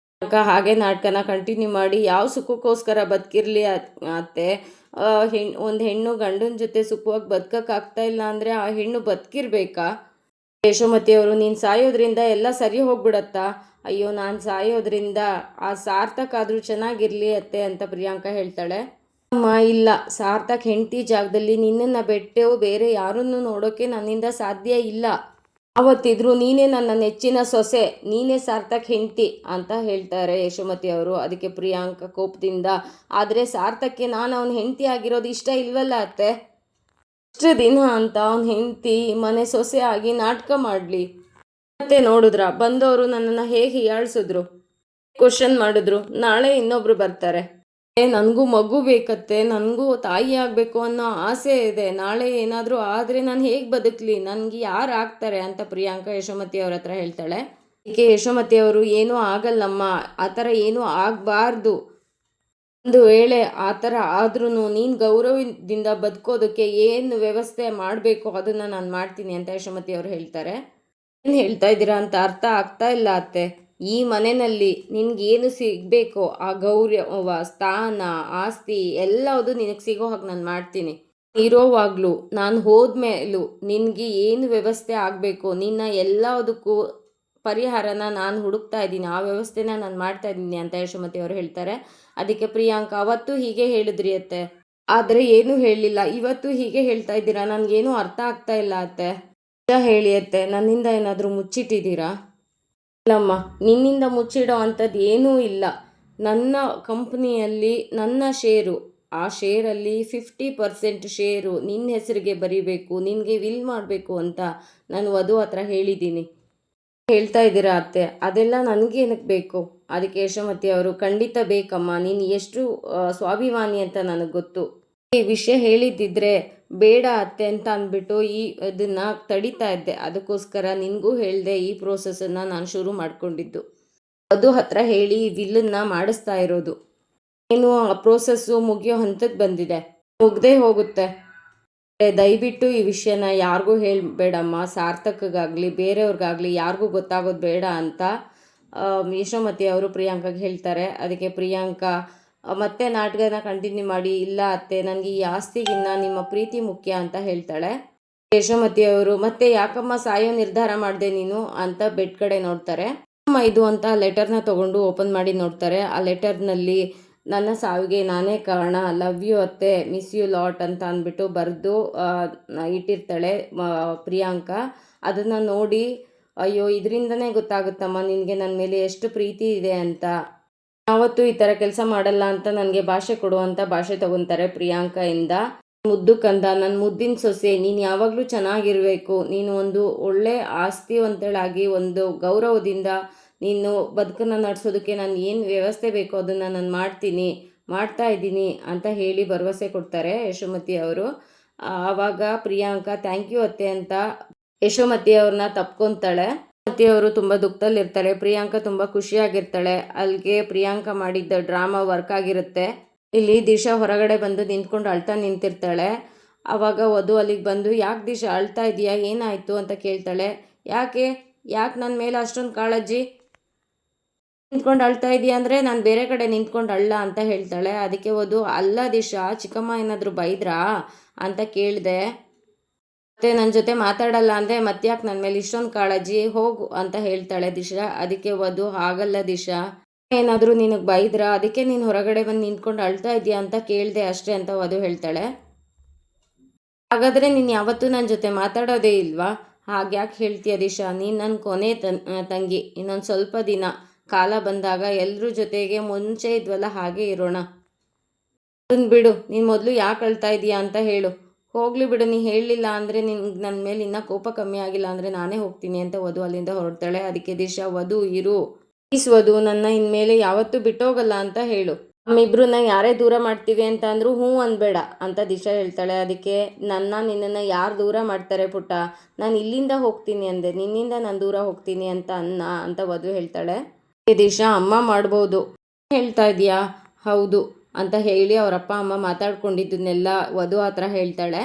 ಹಾಗೆ ನಾಟಕನ ಕಂಟಿನ್ಯೂ ಮಾಡಿ, ಯಾವ ಸುಖಕ್ಕೋಸ್ಕರ ಬದುಕಿರಲಿ ಅತ್ತೆ, ಒಂದು ಹೆಣ್ಣು ಗಂಡನ ಜೊತೆ ಸುಖವಾಗಿ ಬದುಕೋಕ್ಕಾಗ್ತಾ ಇಲ್ಲ ಅಂದರೆ ಆ ಹೆಣ್ಣು ಬದುಕಿರ್ಬೇಕಾ? ಯಶೋಮತಿಯವರು, ನೀನು ಸಾಯೋದ್ರಿಂದ ಎಲ್ಲ ಸರಿ ಹೋಗ್ಬಿಡತ್ತಾ? ಅಯ್ಯೋ, ನಾನು ಸಾಯೋದ್ರಿಂದ ಆ ಸಾರ್ಥಕ್ ಆದರೂ ಚೆನ್ನಾಗಿರಲಿ ಅತ್ತೆ ಅಂತ ಪ್ರಿಯಾಂಕಾ ಹೇಳ್ತಾಳೆ. ಅಮ್ಮ ಇಲ್ಲ, ಸಾರ್ಥಕ್ ಹೆಂಡತಿ ಜಾಗದಲ್ಲಿ ನಿನ್ನನ್ನು ಬಿಟ್ಟು ಬೇರೆ ಯಾರನ್ನೂ ನೋಡೋಕ್ಕೆ ನನ್ನಿಂದ ಸಾಧ್ಯ ಇಲ್ಲ. ಅವತ್ತಿದ್ರು ನೀನೇ ನನ್ನ ನೆಚ್ಚಿನ ಸೊಸೆ, ನೀನೇ ಸಾರ್ಥಕ್ ಹೆಂಡತಿ ಅಂತ ಹೇಳ್ತಾರೆ ಯಶೋಮತಿ ಅವರು. ಅದಕ್ಕೆ ಪ್ರಿಯಾಂಕಾ ಕೋಪದಿಂದ, ಆದರೆ ಸಾರ್ಥಕ್ಕೆ ನಾನು ಅವನ ಹೆಂಡತಿ ಆಗಿರೋದು ಇಷ್ಟ ಇಲ್ವಲ್ಲ ಅತ್ತೆ, ಇಷ್ಟು ದಿನ ಅಂತ ಅವನ ಹೆಂಡತಿ ಮನೆ ಸೊಸೆ ಆಗಿ ನಾಟಕ ಮಾಡಲಿ. ಮತ್ತೆ ನೋಡಿದ್ರ ಬಂದವರು ನನ್ನನ್ನು ಹೇಗೆ ಹೀಯಾಳಿಸಿದ್ರು, ಕ್ವಶನ್ ಮಾಡಿದ್ರು, ನಾಳೆ ಇನ್ನೊಬ್ರು ಬರ್ತಾರೆ, ನನಗೂ ಮಗು ಬೇಕತ್ತೆ, ನನಗೂ ತಾಯಿ ಆಗಬೇಕು ಅನ್ನೋ ಆಸೆ ಇದೆ, ನಾಳೆ ಏನಾದರೂ ಆದರೆ ನಾನು ಹೇಗೆ ಬದುಕಲಿ, ನನಗೆ ಯಾರು ಆಗ್ತಾರೆ ಅಂತ ಪ್ರಿಯಾಂಕಾ ಯಶೋಮತಿ ಅವ್ರ ಹತ್ರ ಹೇಳ್ತಾಳೆ. ಇದಕ್ಕೆ ಯಶೋಮತಿ ಅವರು, ಏನೂ ಆಗಲ್ಲಮ್ಮ, ಆ ಥರ ಏನೂ ಆಗಬಾರ್ದು, ಒಂದು ವೇಳೆ ಆ ಥರ ಆದ್ರೂ ನೀನು ಗೌರವದಿಂದ ಬದುಕೋದಕ್ಕೆ ಏನು ವ್ಯವಸ್ಥೆ ಮಾಡಬೇಕು ಅದನ್ನು ನಾನು ಮಾಡ್ತೀನಿ ಅಂತ ಯಶೋಮತಿ ಅವರು ಹೇಳ್ತಾರೆ. ಏನು ಹೇಳ್ತಾ ಇದ್ದೀರಾ ಅಂತ ಅರ್ಥ ಆಗ್ತಾ ಇಲ್ಲ ಅತ್ತೆ, ಈ ಮನೆಯಲ್ಲಿ ನಿನಗೇನು ಸಿಗಬೇಕೋ ಆ ಗೌರವ, ಸ್ಥಾನ, ಆಸ್ತಿ ಎಲ್ಲವುದು ನಿನಗೆ ಸಿಗೋ ಹಾಗೆ ನಾನು ಮಾಡ್ತೀನಿ. ಇರೋವಾಗಲೂ ನಾನು ಹೋದ್ಮೇಲೂ ನಿನಗೆ ಏನು ವ್ಯವಸ್ಥೆ ಆಗಬೇಕು, ನಿನ್ನ ಎಲ್ಲದಕ್ಕೂ ಪರಿಹಾರನ ನಾನು ಹುಡುಕ್ತಾ ಇದ್ದೀನಿ, ಆ ವ್ಯವಸ್ಥೆನ ನಾನು ಮಾಡ್ತಾ ಇದ್ದೀನಿ ಅಂತ ಯಶೋಮತಿ ಅವರು ಹೇಳ್ತಾರೆ. ಅದಕ್ಕೆ ಪ್ರಿಯಾಂಕಾ, ಅವತ್ತು ಹೀಗೆ ಹೇಳಿದ್ರಿ ಅತ್ತೆ, ಆದರೆ ಏನೂ ಹೇಳಲಿಲ್ಲ, ಇವತ್ತು ಹೀಗೆ ಹೇಳ್ತಾ ಇದ್ದೀರಾ, ನನಗೇನೂ ಅರ್ಥ ಆಗ್ತಾ ಇಲ್ಲ ಅತ್ತೆ, ಹೇಳಿ ಅತ್ತೆ, ನನ್ನಿಂದ ಏನಾದರೂ ಮುಚ್ಚಿಟ್ಟಿದ್ದೀರಾ? ಇಲ್ಲಮ್ಮ, ನಿನ್ನಿಂದ ಮುಚ್ಚಿಡೋ ಅಂಥದ್ದು ಏನೂ ಇಲ್ಲ. ನನ್ನ ಕಂಪ್ನಿಯಲ್ಲಿ ನನ್ನ ಷೇರು, ಆ ಶೇರಲ್ಲಿ 50% ಶೇರು ನಿನ್ನ ಹೆಸರಿಗೆ ಬರೀಬೇಕು, ನಿನಗೆ ವಿಲ್ ಮಾಡಬೇಕು ಅಂತ ನಾನು ವಧು ಹತ್ರ ಹೇಳಿದ್ದೀನಿ. ಹೇಳ್ತಾ ಇದ್ದೀರಾ ಅತ್ತೆ, ಅದೆಲ್ಲ ನನಗೇನಕ್ಕೆ ಬೇಕು? ಅದಕ್ಕೆ ಯಶೋಮತಿ ಅವರು, ಖಂಡಿತ ಬೇಕಮ್ಮ, ನೀನು ಎಷ್ಟು ಸ್ವಾಭಿಮಾನಿ ಅಂತ ನನಗೆ ಗೊತ್ತು. ಈ ವಿಷಯ ಹೇಳಿದ್ದಿದ್ರೆ ಬೇಡ ಅತ್ತೆ ಅಂತ ಅಂದ್ಬಿಟ್ಟು ಇದನ್ನು ತಡಿತಾ ಇದ್ದೆ, ಅದಕ್ಕೋಸ್ಕರ ನಿನಗೂ ಹೇಳಿದೆ, ಈ ಪ್ರೋಸೆಸ್ಸನ್ನು ನಾನು ಶುರು ಮಾಡಿಕೊಂಡಿದ್ದು. ಅದು ಹತ್ರ ಹೇಳಿ ವಿಲ್ಲನ್ನು ಮಾಡಿಸ್ತಾ ಇರೋದು, ಏನು ಆ ಪ್ರೋಸೆಸ್ಸು ಮುಗಿಯೋ ಹಂತಕ್ಕೆ ಬಂದಿದೆ, ಮುಗ್ದೇ ಹೋಗುತ್ತೆ. ದಯವಿಟ್ಟು ಈ ವಿಷಯನ ಯಾರಿಗೂ ಹೇಳಬೇಡಮ್ಮ, ಸಾರ್ಥಕ್ಗಾಗಲಿ ಬೇರೆಯವ್ರಿಗಾಗಲಿ ಯಾರಿಗೂ ಗೊತ್ತಾಗೋದು ಬೇಡ ಅಂತ ಯಶೋಮತಿ ಅವರು ಪ್ರಿಯಾಂಕಾಗೆ ಹೇಳ್ತಾರೆ. ಅದಕ್ಕೆ ಪ್ರಿಯಾಂಕಾ, ಮತ್ತೆ ನಾಟಕನ ಕಂಟಿನ್ಯೂ ಮಾಡಿ, ಇಲ್ಲ ಅತ್ತೆ ನನಗೆ ಈ ಆಸ್ತಿಗಿನ್ನ ನಿಮ್ಮ ಪ್ರೀತಿ ಮುಖ್ಯ ಅಂತ ಹೇಳ್ತಾಳೆ. ಯಶೋಮತಿ ಅವರು ಮತ್ತೆ ಯಾಕಮ್ಮ ಸಾಯೋ ನಿರ್ಧಾರ ಮಾಡಿದೆ ನೀನು ಅಂತ ಬೆಡ್ ಕಡೆ ನೋಡ್ತಾರೆ. ಅಮ್ಮ ಇದು ಅಂತ ಲೆಟರ್ನ ತಗೊಂಡು ಓಪನ್ ಮಾಡಿ ನೋಡ್ತಾರೆ. ಆ ಲೆಟರ್ನಲ್ಲಿ ನನ್ನ ಸಾವಿಗೆ ನಾನೇ ಕಾರಣ, ಲವ್ ಯು ಅತ್ತೆ, ಮಿಸ್ ಯು ಲಾಟ್ ಅಂತ ಅಂದ್ಬಿಟ್ಟು ಬರೆದು ಇಟ್ಟಿರ್ತಾಳೆ ಪ್ರಿಯಾಂಕಾ. ಅದನ್ನು ನೋಡಿ ಅಯ್ಯೋ ಇದರಿಂದನೇ ಗೊತ್ತಾಗುತ್ತಮ್ಮ ನಿನಗೆ ನನ್ನ ಮೇಲೆ ಎಷ್ಟು ಪ್ರೀತಿ ಇದೆ ಅಂತ, ಯಾವತ್ತೂ ಈ ಥರ ಕೆಲಸ ಮಾಡಲ್ಲ ಅಂತ ನನಗೆ ಭಾಷೆ ಕೊಡು ಅಂತ ಭಾಷೆ ತಗೊತಾರೆ ಪ್ರಿಯಾಂಕಾಯಿಂದ. ಮುದ್ದು ಕಂದ, ನನ್ನ ಮುದ್ದಿನ ಸೊಸೆ, ನೀನು ಯಾವಾಗಲೂ ಚೆನ್ನಾಗಿರಬೇಕು, ನೀನು ಒಂದು ಒಳ್ಳೆ ಆಸ್ತಿವಂತಳಾಗಿ ಒಂದು ಗೌರವದಿಂದ ನೀನು ಬದುಕನ್ನು ನಡೆಸೋದಕ್ಕೆ ನಾನು ಏನು ವ್ಯವಸ್ಥೆ ಬೇಕೋ ಅದನ್ನು ನಾನು ಮಾಡ್ತಾ ಇದ್ದೀನಿ ಅಂತ ಹೇಳಿ ಭರವಸೆ ಕೊಡ್ತಾರೆ ಯಶೋಮತಿ ಅವರು. ಆವಾಗ ಪ್ರಿಯಾಂಕಾ ಥ್ಯಾಂಕ್ ಯು ಅತ್ತೆ ಅಂತ ಯಶೋಮತಿ ಅವ್ರನ್ನ ತಪ್ಕೊತಾಳೆ. ಯಶೋಮತಿ ಅವರು ತುಂಬ ದುಃಖದಲ್ಲಿರ್ತಾರೆ. ಪ್ರಿಯಾಂಕಾ ತುಂಬ ಖುಷಿಯಾಗಿರ್ತಾಳೆ. ಅಲ್ಲಿಗೆ ಪ್ರಿಯಾಂಕಾ ಮಾಡಿದ್ದ ಡ್ರಾಮಾ ವರ್ಕ್ ಆಗಿರುತ್ತೆ. ಇಲ್ಲಿ ದಿಶಾ ಹೊರಗಡೆ ಬಂದು ನಿಂತ್ಕೊಂಡು ಅಳ್ತಾ ನಿಂತಿರ್ತಾಳೆ. ಆವಾಗ ವಧು ಅಲ್ಲಿಗೆ ಬಂದು ಯಾಕೆ ದಿಶಾ ಅಳ್ತಾ ಇದೆಯಾ, ಏನಾಯಿತು ಅಂತ ಕೇಳ್ತಾಳೆ. ಯಾಕೆ ನನ್ನ ಮೇಲೆ ಅಷ್ಟೊಂದು ಕಾಳಜಿ, ನಿಂತ್ಕೊಂಡು ಅಳ್ತಾ ಇದೆಯಾ ಅಂದರೆ ನಾನು ಬೇರೆ ಕಡೆ ನಿಂತ್ಕೊಂಡು ಅಳ್ಳ ಅಂತ ಹೇಳ್ತಾಳೆ. ಅದಕ್ಕೆ ವಧು ಅಲ್ಲ ದಿಶಾ, ಚಿಕ್ಕಮ್ಮ ಏನಾದರೂ ಬೈದ್ರಾ ಅಂತ ಕೇಳಿದೆ. ಮತ್ತೆ ನನ್ನ ಜೊತೆ ಮಾತಾಡಲ್ಲ ಅಂದರೆ ಮತ್ತೆ ಯಾಕೆ ನನ್ನ ಮೇಲೆ ಇಷ್ಟೊಂದು ಕಾಳಜಿ, ಹೋಗು ಅಂತ ಹೇಳ್ತಾಳೆ ದಿಶಾ. ಅದಕ್ಕೆ ವಧು ಆಗಲ್ಲ ದಿಶಾ, ಏನಾದರೂ ನಿನಗೆ ಬೈದ್ರಾ, ಅದಕ್ಕೆ ನೀನು ಹೊರಗಡೆ ಬಂದು ನಿಂತ್ಕೊಂಡು ಅಳ್ತಾ ಇದೆಯಾ ಅಂತ ಕೇಳಿದೆ ಅಷ್ಟೇ ಅಂತ ವಧು ಹೇಳ್ತಾಳೆ. ಹಾಗಾದರೆ ನೀನು ಯಾವತ್ತೂ ನನ್ನ ಜೊತೆ ಮಾತಾಡೋದೇ ಇಲ್ವಾ, ಹಾಗ್ಯಾಕೆ ಹೇಳ್ತೀಯ ದಿಶಾ, ನೀನು ನನ್ನ ಕೊನೆ ತಂಗಿ, ಇನ್ನೊಂದು ಸ್ವಲ್ಪ ದಿನ ಕಾಲ ಬಂದಾಗ ಎಲ್ಲರ ಜೊತೆಗೆ ಮುಂಚೆ ಇದ್ವಲ್ಲ ಹಾಗೆ ಇರೋಣ. ಅದನ್ನು ಬಿಡು, ನೀನು ಮೊದಲು ಯಾಕೆ ಅಳ್ತಾ ಇದೀಯಾ ಅಂತ ಹೇಳು. ಹೋಗಲಿ ಬಿಡು, ನೀ ಹೇಳಲಿಲ್ಲ ಅಂದರೆ ನಿನ್ಗೆ ನನ್ನ ಮೇಲೆ ಇನ್ನೂ ಕೋಪ ಕಮ್ಮಿ ಆಗಿಲ್ಲ ಅಂದರೆ ನಾನೇ ಹೋಗ್ತೀನಿ ಅಂತ ವಧು ಅಲ್ಲಿಂದ ಹೊರಡ್ತಾಳೆ. ಅದಕ್ಕೆ ದಿಶಾ, ವಧು ಇರು ಪ್ಲೀಸ್ ವಧು, ನನ್ನ ಇನ್ಮೇಲೆ ಯಾವತ್ತೂ ಬಿಟ್ಟೋಗಲ್ಲ ಅಂತ ಹೇಳು. ನಮ್ಮಿಬ್ರನ್ನ ಯಾರೇ ದೂರ ಮಾಡ್ತೀವಿ ಅಂತ ಅಂದರೂ ಹ್ಞೂ ಅನ್ಬೇಡ ಅಂತ ದಿಶಾ ಹೇಳ್ತಾಳೆ. ಅದಕ್ಕೆ ನಿನ್ನನ್ನು ಯಾರು ದೂರ ಮಾಡ್ತಾರೆ ಪುಟ್ಟ, ನಾನು ಇಲ್ಲಿಂದ ಹೋಗ್ತೀನಿ ಅಂದೆ, ನಿನ್ನಿಂದ ನಾನು ದೂರ ಹೋಗ್ತೀನಿ ಅಂತ ವಧು ಹೇಳ್ತಾಳೆ. ದಿಶಾ, ಅಮ್ಮ ಮಾಡ್ಬೋದು ಹೇಳ್ತಾ ಇದೀಯಾ, ಹೌದು ಅಂತ ಹೇಳಿ ಅವರಪ್ಪ ಅಮ್ಮ ಮಾತಾಡ್ಕೊಂಡಿದ್ದನ್ನೆಲ್ಲ ವಧು ಹತ್ರ ಹೇಳ್ತಾಳೆ.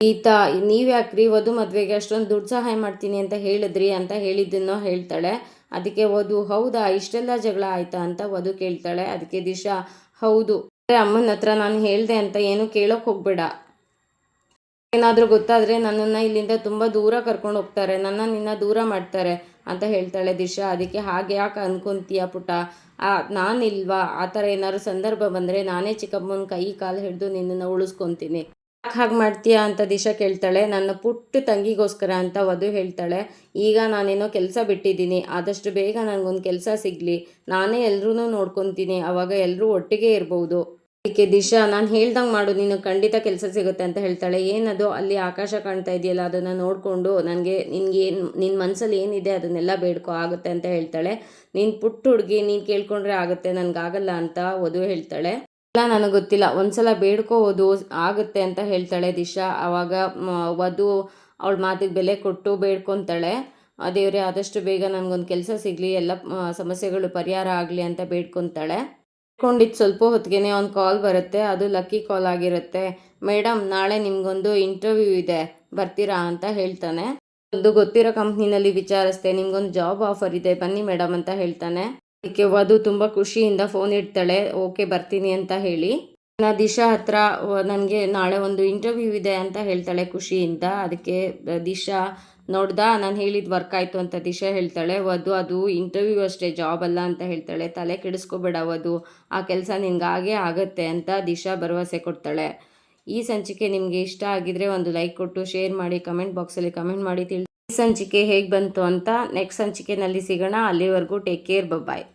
ಗೀತಾ, ನೀವ್ಯಾಕ್ರಿ ವಧು ಮದುವೆಗೆ ಅಷ್ಟೊಂದು ದುಡ್ಡು ಸಹಾಯ ಮಾಡ್ತೀನಿ ಅಂತ ಹೇಳಿದ್ರಿ ಅಂತ ಹೇಳಿದ್ದನ್ನೋ ಹೇಳ್ತಾಳೆ. ಅದಕ್ಕೆ ವಧು, ಹೌದಾ ಇಷ್ಟೆಲ್ಲ ಜಗಳ ಆಯ್ತಾ ಅಂತ ವಧು ಕೇಳ್ತಾಳೆ. ಅದಕ್ಕೆ ದಿಶಾ, ಹೌದು, ಅಮ್ಮನ ಹತ್ರ ನಾನು ಹೇಳಿದೆ ಅಂತ ಏನು ಕೇಳೋಕೆ ಹೋಗ್ಬೇಡ, ಏನಾದರೂ ಗೊತ್ತಾದರೆ ನನ್ನನ್ನು ಇಲ್ಲಿಂದ ತುಂಬ ದೂರ ಕರ್ಕೊಂಡು ಹೋಗ್ತಾರೆ, ನಿನ್ನ ದೂರ ಮಾಡ್ತಾರೆ ಅಂತ ಹೇಳ್ತಾಳೆ ದಿಶಾ. ಅದಕ್ಕೆ ಹಾಗೆ ಯಾಕೆ ಅನ್ಕೊಂತೀಯ ಪುಟ್ಟ, ನಾನಿಲ್ವಾ, ಆ ಥರ ಏನಾದ್ರು ಸಂದರ್ಭ ಬಂದರೆ ನಾನೇ ಚಿಕ್ಕಮ್ಮನ ಕೈ ಕಾಲು ಹಿಡಿದು ನಿನ್ನನ್ನು ಉಳಿಸ್ಕೊತೀನಿ, ಯಾಕೆ ಹಾಗೆ ಮಾಡ್ತೀಯಾ ಅಂತ ದಿಶಾ ಕೇಳ್ತಾಳೆ. ನನ್ನ ಪುಟ್ಟ ತಂಗಿಗೋಸ್ಕರ ಅಂತ ವಧು ಹೇಳ್ತಾಳೆ. ಈಗ ನಾನೇನೋ ಕೆಲಸ ಬಿಟ್ಟಿದ್ದೀನಿ, ಆದಷ್ಟು ಬೇಗ ನನಗೊಂದು ಕೆಲಸ ಸಿಗಲಿ, ನಾನೇ ಎಲ್ಲರೂ ನೋಡ್ಕೊತೀನಿ, ಆವಾಗ ಎಲ್ಲರೂ ಒಟ್ಟಿಗೆ ಇರ್ಬೋದು. ಅದಕ್ಕೆ ದಿಶಾ, ನಾನು ಹೇಳ್ದಂಗೆ ಮಾಡು, ನೀನು ಖಂಡಿತ ಕೆಲಸ ಸಿಗುತ್ತೆ ಅಂತ ಹೇಳ್ತಾಳೆ. ಏನದು ಅಲ್ಲಿ ಆಕಾಶ ಕಾಣ್ತಾ ಇದೆಯಲ್ಲ ಅದನ್ನು ನೋಡಿಕೊಂಡು ನಿನ್ನ ಮನಸ್ಸಲ್ಲಿ ಏನಿದೆ ಅದನ್ನೆಲ್ಲ ಬೇಡ್ಕೊ, ಆಗುತ್ತೆ ಅಂತ ಹೇಳ್ತಾಳೆ. ನೀನು ಪುಟ್ಟ ಹುಡುಗಿ, ನೀನು ಕೇಳ್ಕೊಂಡ್ರೆ ಆಗುತ್ತೆ, ನನಗಾಗಲ್ಲ ಅಂತ ವಧು ಹೇಳ್ತಾಳೆ. ಇಲ್ಲ ನನಗೆ ಗೊತ್ತಿಲ್ಲ, ಒಂದ್ಸಲ ಬೇಡ್ಕೋಬೋದು, ಆಗುತ್ತೆ ಅಂತ ಹೇಳ್ತಾಳೆ ದಿಶಾ. ಆವಾಗ ವಧು ಅವಳ ಮಾತಿಗೆ ಬೆಲೆ ಕೊಟ್ಟು ಬೇಡ್ಕೊತಾಳೆ. ದೇವರೇ ಆದಷ್ಟು ಬೇಗ ನನಗೊಂದು ಕೆಲಸ ಸಿಗಲಿ, ಎಲ್ಲ ಸಮಸ್ಯೆಗಳು ಪರಿಹಾರ ಆಗಲಿ ಅಂತ ಬೇಡ್ಕೊತಾಳೆ. ಬೇಡ್ಕೊಂಡಿದ್ದು ಸ್ವಲ್ಪ ಹೊತ್ತಿಗೆ ಒಂದು ಕಾಲ್ ಬರುತ್ತೆ. ಅದು ಲಕ್ಕಿ ಕಾಲ್ ಆಗಿರುತ್ತೆ. ಮೇಡಮ್, ನಾಳೆ ನಿಮಗೊಂದು ಇಂಟರ್ವ್ಯೂ ಇದೆ, ಬರ್ತೀರಾ ಅಂತ ಹೇಳ್ತಾನೆ. ಒಂದು ಗೊತ್ತಿರೋ ಕಂಪ್ನಿನಲ್ಲಿ ವಿಚಾರಿಸ್ತೆ, ನಿಮ್ಗೊಂದು ಜಾಬ್ ಆಫರ್ ಇದೆ, ಬನ್ನಿ ಮೇಡಮ್ ಅಂತ ಹೇಳ್ತಾನೆ. ಅದಕ್ಕೆ ವಧು ತುಂಬ ಖುಷಿಯಿಂದ ಫೋನ್ ಇಡ್ತಾಳೆ, ಓಕೆ ಬರ್ತೀನಿ ಅಂತ ಹೇಳಿ. ದಿಶಾ ಹತ್ರ ನನಗೆ ನಾಳೆ ಒಂದು ಇಂಟರ್ವ್ಯೂ ಇದೆ ಅಂತ ಹೇಳ್ತಾಳೆ ಖುಷಿಯಿಂದ. ಅದಕ್ಕೆ ದಿಶಾ, ನೋಡ್ದಾ ನಾನು ಹೇಳಿದ್ದು ವರ್ಕ್ ಆಯಿತು ಅಂತ ದಿಶಾ ಹೇಳ್ತಾಳೆ. ವಧು, ಅದು ಇಂಟರ್ವ್ಯೂ ಅಷ್ಟೇ, ಜಾಬ್ ಅಲ್ಲ ಅಂತ ಹೇಳ್ತಾಳೆ. ತಲೆ ಕೆಡಿಸ್ಕೋಬೇಡ ವಧು, ಆ ಕೆಲಸ ನಿನ್ಗಾಗೇ ಆಗುತ್ತೆ ಅಂತ ದಿಶಾ ಭರವಸೆ ಕೊಡ್ತಾಳೆ. ಈ ಸಂಚಿಕೆ ನಿಮಗೆ ಇಷ್ಟ ಆಗಿದ್ರೆ ಒಂದು ಲೈಕ್ ಕೊಟ್ಟು ಶೇರ್ ಮಾಡಿ, ಕಮೆಂಟ್ ಬಾಕ್ಸಲ್ಲಿ ಕಮೆಂಟ್ ಮಾಡಿ ತಿಳಿಸಿ ಈ ಸಂಚಿಕೆ ಹೇಗೆ ಬಂತು ಅಂತ. ನೆಕ್ಸ್ಟ್ ಸಂಚಿಕೆನಲ್ಲಿ ಸಿಗೋಣ. ಅಲ್ಲಿವರೆಗೂ ಟೇಕ್ ಕೇರ್, ಬಾಯ್.